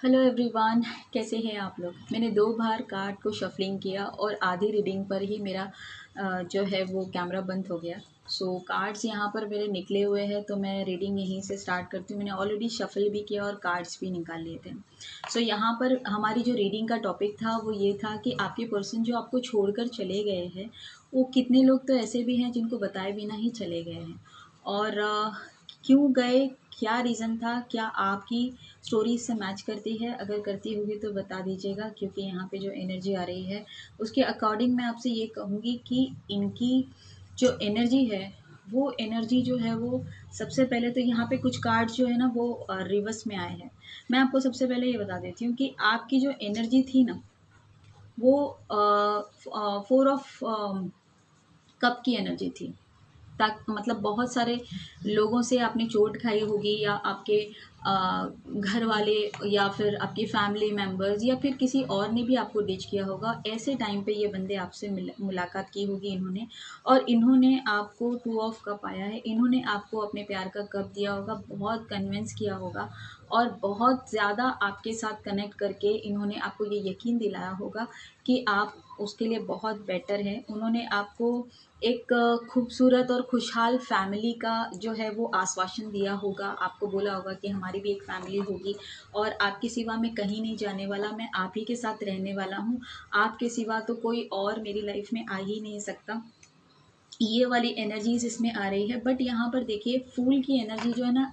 Hello everyone, कैसे हैं आप लोग। मैंने 2 बार कार्ड को शफलिंग किया और आधी रीडिंग पर ही मेरा जो है वो कैमरा बंद हो गया। सो कार्ड्स यहाँ पर मेरे निकले हुए हैं, तो मैं रीडिंग यहीं से स्टार्ट करती हूँ। मैंने ऑलरेडी शफल भी किया और कार्ड्स भी निकाल लिए थे। सो यहाँ पर हमारी जो रीडिंग का टॉपिक था वो ये था कि आपके पर्सन जो आपको छोड़कर चले गए हैं, वो कितने लोग तो ऐसे भी हैं जिनको बताए बिना ही चले गए हैं, और क्यों गए, क्या रीज़न था, क्या आपकी स्टोरी इससे मैच करती है। अगर करती होगी तो बता दीजिएगा, क्योंकि यहाँ पे जो एनर्जी आ रही है उसके अकॉर्डिंग मैं आपसे ये कहूँगी कि इनकी जो एनर्जी है, वो एनर्जी जो है वो सबसे पहले तो यहाँ पे कुछ कार्ड्स जो है ना वो रिवर्स में आए हैं। मैं आपको सबसे पहले ये बता देती हूँ कि आपकी जो एनर्जी थी ना वो 4 ऑफ कप की एनर्जी थी। ताक मतलब बहुत सारे लोगों से आपने चोट खाई होगी, या आपके घर वाले, या फिर आपके फैमिली मेम्बर्स, या फिर किसी और ने भी आपको डिच किया होगा। ऐसे टाइम पे ये बंदे आपसे मुलाकात की होगी इन्होंने, और इन्होंने आपको 2 ऑफ कप आया है, इन्होंने आपको अपने प्यार का कप दिया होगा, बहुत कन्विंस किया होगा, और बहुत ज़्यादा आपके साथ कनेक्ट करके इन्होंने आपको ये यकीन दिलाया होगा कि आप उसके लिए बहुत बेटर हैं। उन्होंने आपको एक खूबसूरत और खुशहाल फैमिली का जो है वो आश्वासन दिया होगा। आपको बोला होगा कि हमारी भी एक फैमिली होगी, और आपके सिवा मैं कहीं नहीं जाने वाला, मैं आप ही के साथ रहने वाला हूँ। आपके सिवा तो कोई और मेरी लाइफ में आ ही नहीं सकता। ये वाली एनर्जीज इसमें आ रही है। बट यहाँ पर देखिए, फूल की एनर्जी जो है ना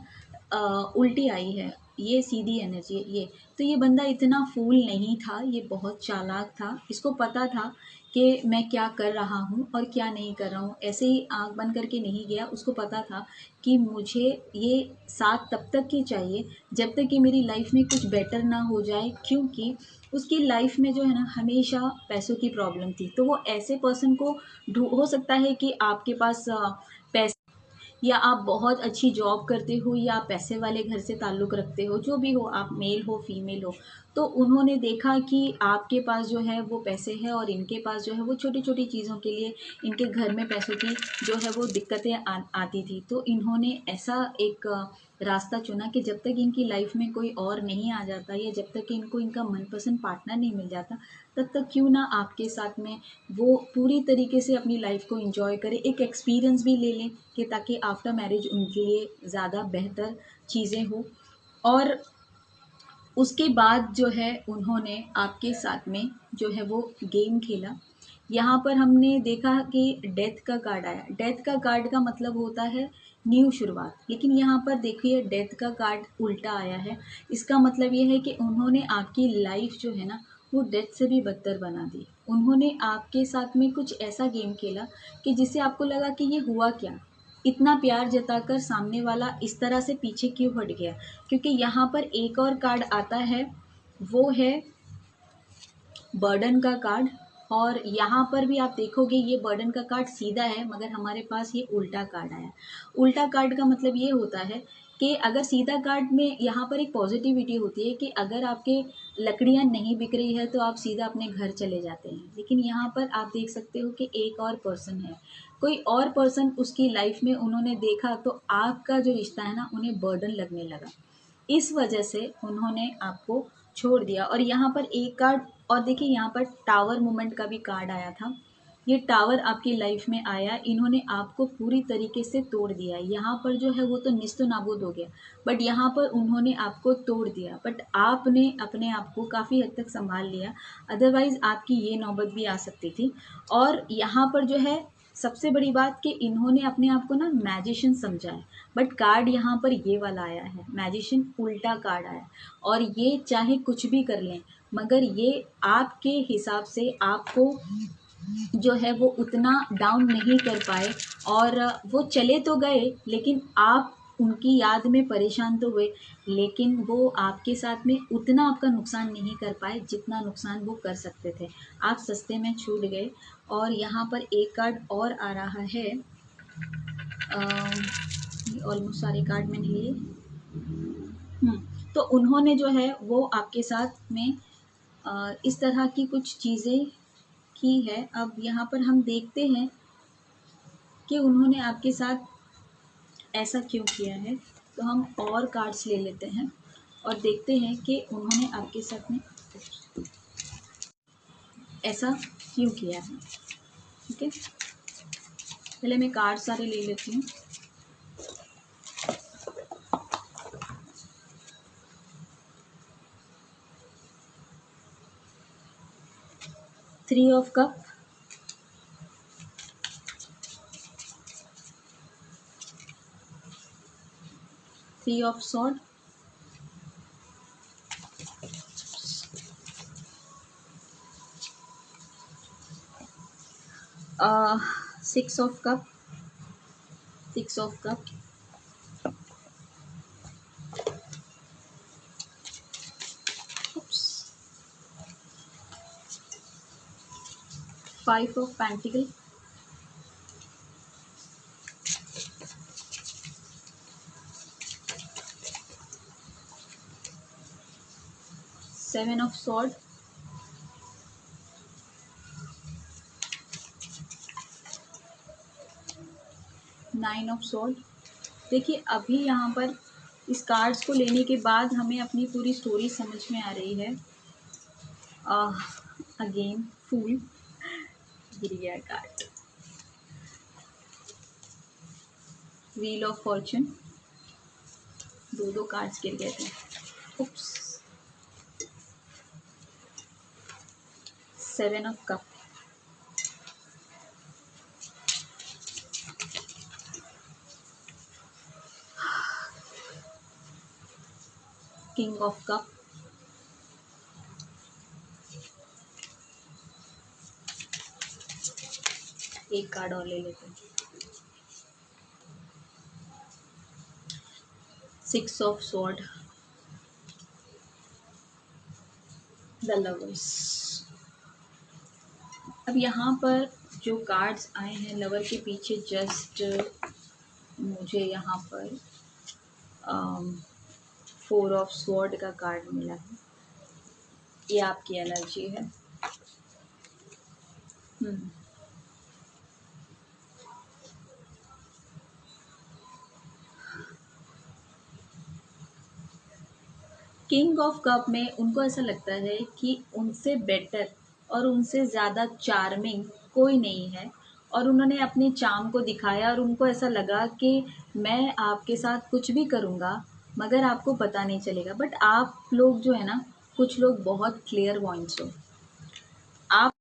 उल्टी आई है, ये सीधी एनर्जी है ये। तो ये बंदा इतना फूल नहीं था, ये बहुत चालाक था। इसको पता था कि मैं क्या कर रहा हूँ और क्या नहीं कर रहा हूँ। ऐसे ही आँख बंद करके नहीं गया, उसको पता था कि मुझे ये साथ तब तक ही चाहिए जब तक कि मेरी लाइफ में कुछ बेटर ना हो जाए, क्योंकि उसकी लाइफ में जो है ना हमेशा पैसों की प्रॉब्लम थी। तो वो ऐसे पर्सन को हो सकता है कि आपके पास पैसे, या आप बहुत अच्छी जॉब करते हो, या आप पैसे वाले घर से ताल्लुक़ रखते हो, जो भी हो, आप मेल हो फीमेल हो, तो उन्होंने देखा कि आपके पास जो है वो पैसे हैं, और इनके पास जो है वो छोटी छोटी चीज़ों के लिए इनके घर में पैसों की जो है वो दिक्कतें आती थी। तो इन्होंने ऐसा एक रास्ता चुना कि जब तक इनकी लाइफ में कोई और नहीं आ जाता, या जब तक इनको इनका मनपसंद पार्टनर नहीं मिल जाता, तब तक क्यों ना आपके साथ में वो पूरी तरीके से अपनी लाइफ को एंजॉय करें, एक एक्सपीरियंस भी ले लें, कि ताकि आफ्टर मैरिज उनके लिए ज़्यादा बेहतर चीज़ें हो। और उसके बाद जो है उन्होंने आपके साथ में जो है वो गेम खेला। यहाँ पर हमने देखा कि डेथ का कार्ड आया। डेथ का कार्ड का मतलब होता है न्यू शुरुआत, लेकिन यहाँ पर देखिए डेथ का कार्ड उल्टा आया है। इसका मतलब ये है कि उन्होंने आपकी लाइफ जो है ना वो डेथ से भी बदतर बना दी। उन्होंने आपके साथ में कुछ ऐसा गेम खेला कि जिससे आपको लगा कि ये हुआ क्या, इतना प्यार जताकर सामने वाला इस तरह से पीछे क्यों हट गया। क्योंकि यहाँ पर एक और कार्ड आता है, वो है बर्डन का कार्ड। और यहाँ पर भी आप देखोगे ये बर्डन का कार्ड सीधा है, मगर हमारे पास ये उल्टा कार्ड आया। उल्टा कार्ड का मतलब ये होता है कि अगर सीधा कार्ड में यहाँ पर एक पॉजिटिविटी होती है कि अगर आपके लकड़ियाँ नहीं बिक रही है तो आप सीधा अपने घर चले जाते हैं। लेकिन यहाँ पर आप देख सकते हो कि एक और पर्सन है, कोई और पर्सन उसकी लाइफ में उन्होंने देखा, तो आपका जो रिश्ता है ना उन्हें बर्डन लगने लगा। इस वजह से उन्होंने आपको छोड़ दिया। और यहाँ पर एक कार्ड, और देखिए यहाँ पर टावर मूवमेंट का भी कार्ड आया था। ये टावर आपकी लाइफ में आया, इन्होंने आपको पूरी तरीके से तोड़ दिया। यहाँ पर जो है वो तो निस्तो नाबूद हो गया, बट यहाँ पर उन्होंने आपको तोड़ दिया। बट आपने अपने आप को काफ़ी हद तक संभाल लिया, अदरवाइज़ आपकी ये नौबत भी आ सकती थी। और यहाँ पर जो है सबसे बड़ी बात कि इन्होंने अपने आप को ना मैजिशियन समझा है, बट कार्ड यहाँ पर ये वाला आया है, मैजिशियन उल्टा कार्ड आया। और ये चाहे कुछ भी कर लें, मगर ये आपके हिसाब से आपको जो है वो उतना डाउन नहीं कर पाए। और वो चले तो गए, लेकिन आप उनकी याद में परेशान तो हुए, लेकिन वो आपके साथ में उतना आपका नुकसान नहीं कर पाए जितना नुकसान वो कर सकते थे। आप सस्ते में छूट गए। और यहाँ पर एक कार्ड और आ रहा है, ऑलमोस्ट सारे कार्ड मैंने लिए। तो उन्होंने जो है वो आपके साथ में इस तरह की कुछ चीज़ें की है। अब यहाँ पर हम देखते हैं कि उन्होंने आपके साथ ऐसा क्यों किया है। तो हम और कार्ड्स ले लेते हैं। और देखते हैं कि उन्होंने आपके साथ में ऐसा क्यों किया है। ठीक है, पहले मैं कार्ड सारे ले लेती हूँ। Three of cup, three of sword, six of cup, six of cup, five of pentacle, seven of sword, nine of sword. देखिए अभी यहाँ पर इस कार्ड्स को लेने के बाद हमें अपनी पूरी स्टोरी समझ में आ रही है। अगेन फूल गिर गया कार्ड, व्हील ऑफ फॉर्चून, दो दो कार्ड्स गिर गए थे। Oops, seven of cup, king of cup, एक कार्ड और ले लेते हैं, six of sword, the lovers. अब यहाँ पर जो कार्ड्स आए हैं लवर के पीछे, जस्ट मुझे यहाँ पर फोर ऑफ स्वॉर्ड का कार्ड मिला है। ये आपकी एनर्जी है। किंग ऑफ कप में उनको ऐसा लगता है कि उनसे बेटर और उनसे ज़्यादा चार्मिंग कोई नहीं है, और उन्होंने अपने चार्म को दिखाया और उनको ऐसा लगा कि मैं आपके साथ कुछ भी करूँगा मगर आपको पता नहीं चलेगा। बट आप लोग जो है ना, कुछ लोग बहुत क्लियर पॉइंट्स हो। आप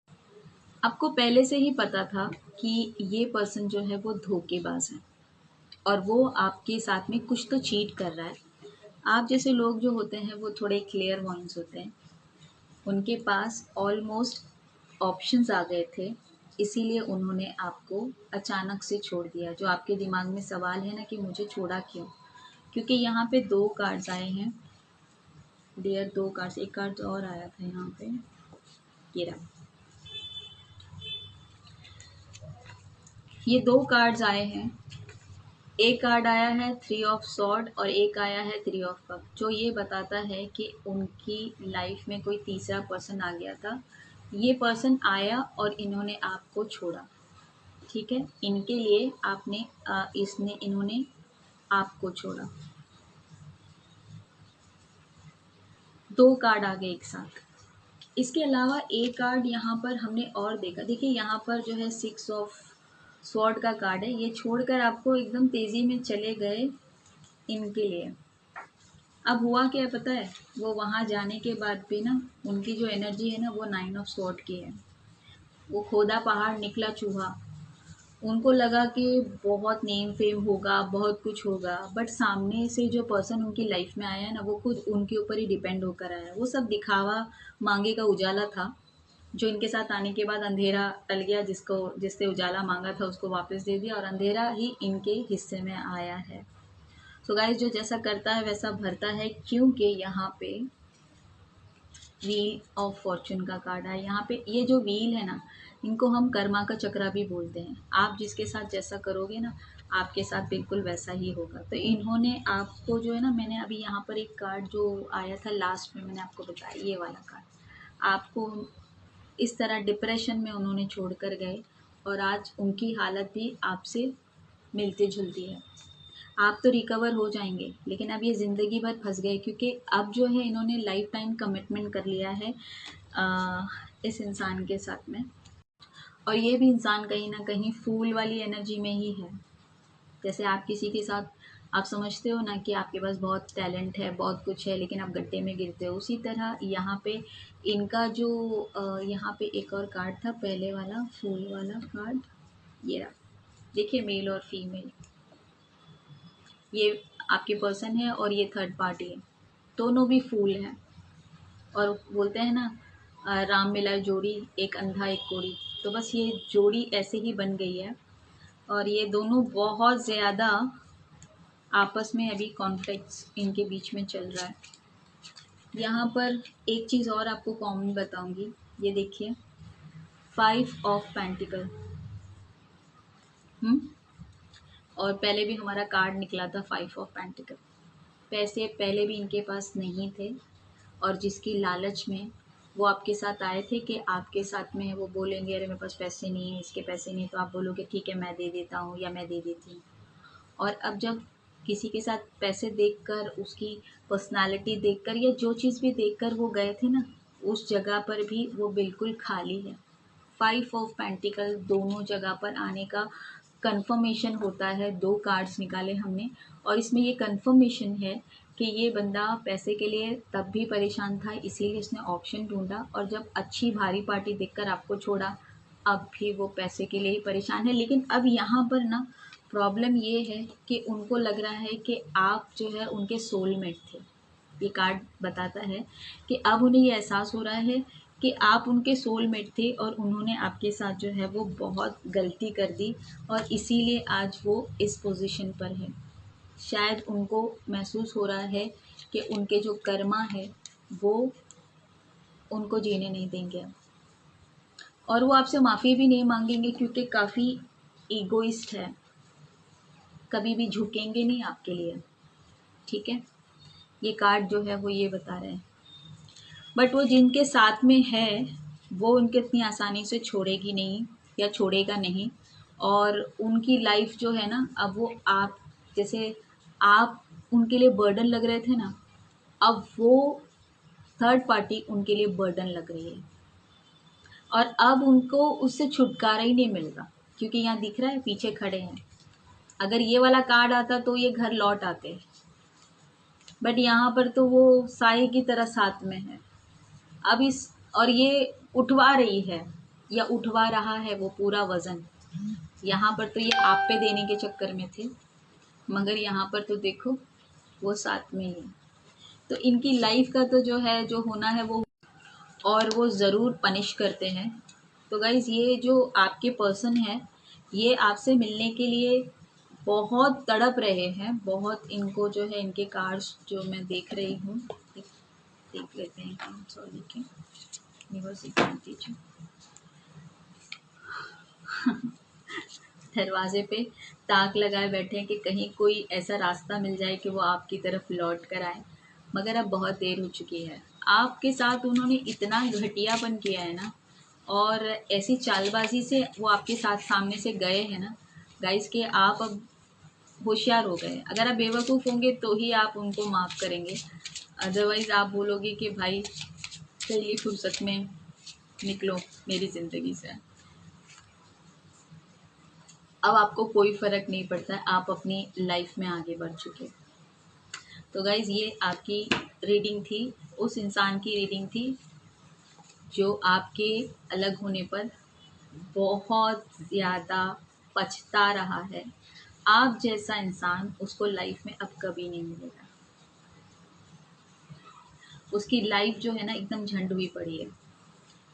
आपको पहले से ही पता था कि ये पर्सन जो है वो धोखेबाज है और वो आपके साथ में कुछ तो चीट कर रहा है। आप जैसे लोग जो होते हैं वो थोड़े क्लियर माइंड्स होते हैं, उनके पास ऑलमोस्ट ऑप्शंस आ गए थे, इसीलिए उन्होंने आपको अचानक से छोड़ दिया। जो आपके दिमाग में सवाल है ना कि मुझे छोड़ा क्यों, क्योंकि यहाँ पे दो कार्ड्स आए हैं डियर, दो कार्ड्स, एक कार्ड और आया था यहाँ पे, ये रहा। ये दो कार्ड्स आए हैं, एक कार्ड आया है थ्री ऑफ सॉर्ड और एक आया है थ्री ऑफ कप, जो ये बताता है कि उनकी लाइफ में कोई तीसरा पर्सन आ गया था। ये पर्सन आया और इन्होंने आपको छोड़ा। ठीक है, इनके लिए आपने इन्होंने आपको छोड़ा। दो कार्ड आ गए एक साथ। इसके अलावा एक कार्ड यहाँ पर हमने और देखा, देखिए यहाँ पर जो है सिक्स ऑफ स्वॉर्ड का कार्ड है, ये छोड़कर आपको एकदम तेज़ी में चले गए इनके लिए। अब हुआ क्या पता है, वो वहाँ जाने के बाद भी ना उनकी जो एनर्जी है ना वो नाइन ऑफ स्वॉर्ड की है। वो खोदा पहाड़ निकला चूहा। उनको लगा कि बहुत नेम फेम होगा, बहुत कुछ होगा, बट सामने से जो पर्सन उनकी लाइफ में आया है ना वो खुद उनके ऊपर ही डिपेंड होकर आया है। वो सब दिखावा मांगे का उजाला था, जो इनके साथ आने के बाद अंधेरा टल गया, जिससे उजाला मांगा था उसको वापस दे दिया और अंधेरा ही इनके हिस्से में आया है। तो गाइस, जो जैसा करता है वैसा भरता है, क्योंकि यहाँ पे व्हील ऑफ फॉर्चून का कार्ड है। यहाँ पे ये जो व्हील है ना, इनको हम कर्मा का चक्रा भी बोलते हैं। आप जिसके साथ जैसा करोगे ना, आपके साथ बिल्कुल वैसा ही होगा। तो इन्होंने आपको जो है ना, मैंने अभी यहाँ पर एक कार्ड जो आया था लास्ट में मैंने आपको बताया, ये वाला कार्ड, आपको इस तरह डिप्रेशन में उन्होंने छोड़ कर गए और आज उनकी हालत भी आपसे मिलती जुलती है। आप तो रिकवर हो जाएंगे, लेकिन अब ये ज़िंदगी भर फंस गए, क्योंकि अब जो है इन्होंने लाइफ टाइम कमिटमेंट कर लिया है इस इंसान के साथ में। और ये भी इंसान कहीं ना कहीं फूल वाली एनर्जी में ही है। जैसे आप किसी के साथ, आप समझते हो ना कि आपके पास बहुत टैलेंट है, बहुत कुछ है, लेकिन आप गड्ढे में गिरते हो, उसी तरह यहाँ पे इनका जो यहाँ पे एक और कार्ड था, पहले वाला फूल वाला कार्ड, ये रहा, देखिए मेल और फीमेल, ये आपके पर्सन है और ये थर्ड पार्टी है, दोनों भी फूल हैं। और बोलते हैं ना राम मिलाए जोड़ी, एक अंधा एक कोढ़ी, तो बस ये जोड़ी ऐसे ही बन गई है। और ये दोनों बहुत ज़्यादा आपस में अभी कॉन्फ्लिक्ट्स इनके बीच में चल रहा है। यहाँ पर एक चीज़ और आपको कॉमन बताऊंगी, ये देखिए 5 ऑफ पेंटिकल। और पहले भी हमारा कार्ड निकला था 5 ऑफ पेंटिकल। पैसे पहले भी इनके पास नहीं थे, और जिसकी लालच में वो आपके साथ आए थे कि आपके साथ में वो बोलेंगे अरे मेरे पास पैसे नहीं है, इसके पैसे नहीं, तो आप बोलोगे ठीक है मैं दे देता हूँ या मैं दे देती हूँ। और अब जब किसी के साथ पैसे देखकर, उसकी पर्सनालिटी देखकर, या जो चीज़ भी देखकर वो गए थे ना, उस जगह पर भी वो बिल्कुल खाली है। 5 ऑफ पेंटिकल दोनों जगह पर आने का कंफर्मेशन होता है। 2 कार्ड्स निकाले हमने, और इसमें ये कंफर्मेशन है कि ये बंदा पैसे के लिए तब भी परेशान था, इसीलिए उसने ऑप्शन ढूंढा, और जब अच्छी भारी पार्टी देखकर आपको छोड़ा, अब भी वो पैसे के लिए ही परेशान है। लेकिन अब यहाँ पर ना प्रॉब्लम ये है कि उनको लग रहा है कि आप जो है उनके सोलमेट थे। ये कार्ड बताता है कि अब उन्हें ये एहसास हो रहा है कि आप उनके सोलमेट थे, और उन्होंने आपके साथ जो है वो बहुत गलती कर दी, और इसीलिए आज वो इस पोजीशन पर है। शायद उनको महसूस हो रहा है कि उनके जो कर्मा है वो उनको जीने नहीं देंगे अब। और वो आपसे माफ़ी भी नहीं मांगेंगे, क्योंकि काफ़ी ईगोइस्ट है, कभी भी झुकेंगे नहीं आपके लिए। ठीक है, ये कार्ड जो है वो ये बता रहे हैं। बट वो जिनके साथ में है वो उनके इतनी आसानी से छोड़ेगी नहीं, या छोड़ेगा नहीं। और उनकी लाइफ जो है ना, अब वो आप जैसे आप उनके लिए बर्डन लग रहे थे ना, अब वो थर्ड पार्टी उनके लिए बर्डन लग रही है। और अब उनको उससे छुटकारा ही नहीं मिल रहा, क्योंकि यहाँ दिख रहा है पीछे खड़े हैं। अगर ये वाला कार्ड आता तो ये घर लौट आते, बट यहाँ पर तो वो साए की तरह साथ में है। अब इस, और ये उठवा रही है या उठवा रहा है वो पूरा वज़न। यहाँ पर तो ये आप पे देने के चक्कर में थे, मगर यहाँ पर तो देखो वो साथ में ही है। तो इनकी लाइफ का तो जो है, जो होना है वो, और वो ज़रूर पनिश करते हैं। तो गाइज़ ये जो आपके पर्सन है, ये आपसे मिलने के लिए बहुत तड़प रहे हैं, बहुत। इनको जो है इनके कार्ड्स जो मैं देख रही हूँ, देख लेते हैं हम, सॉरी के दरवाजे पे ताक लगाए बैठे हैं कि कहीं कोई ऐसा रास्ता मिल जाए कि वो आपकी तरफ लौट कर आए, मगर अब बहुत देर हो चुकी है। आपके साथ उन्होंने इतना घटियापन किया है ना, और ऐसी चालबाजी से वो आपके साथ सामने से गए हैं ना गाइस, कि आप अब होशियार हो गए। अगर आप बेवकूफ़ होंगे तो ही आप उनको माफ़ करेंगे, अदरवाइज़ आप बोलोगे कि भाई चलिए फुर्सत में निकलो मेरी ज़िंदगी से। अब आपको कोई फ़र्क नहीं पड़ता है, आप अपनी लाइफ में आगे बढ़ चुके। तो गाइज़ ये आपकी रीडिंग थी, उस इंसान की रीडिंग थी जो आपके अलग होने पर बहुत ज़्यादा पछता रहा है। आप जैसा इंसान उसको लाइफ में अब कभी नहीं मिलेगा। उसकी लाइफ जो है ना एकदम झंड हुई पड़ी है।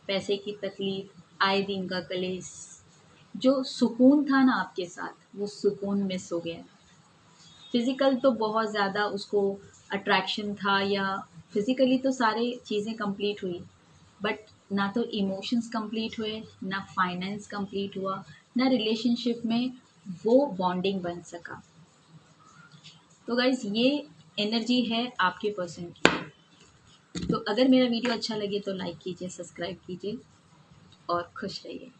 पैसे की तकलीफ, आए दिन का कलेश, जो सुकून था ना आपके साथ, वो सुकून मिस हो गया। फिज़िकल तो बहुत ज़्यादा उसको अट्रैक्शन था, या फिज़िकली तो सारी चीज़ें कंप्लीट हुई, बट ना तो इमोशंस कंप्लीट हुए, ना फाइनेंस कंप्लीट हुआ, ना रिलेशनशिप में वो बॉन्डिंग बन सका। तो गाइज़ ये एनर्जी है आपके पर्सन की। तो अगर मेरा वीडियो अच्छा लगे तो लाइक कीजिए, सब्सक्राइब कीजिए और खुश रहिए।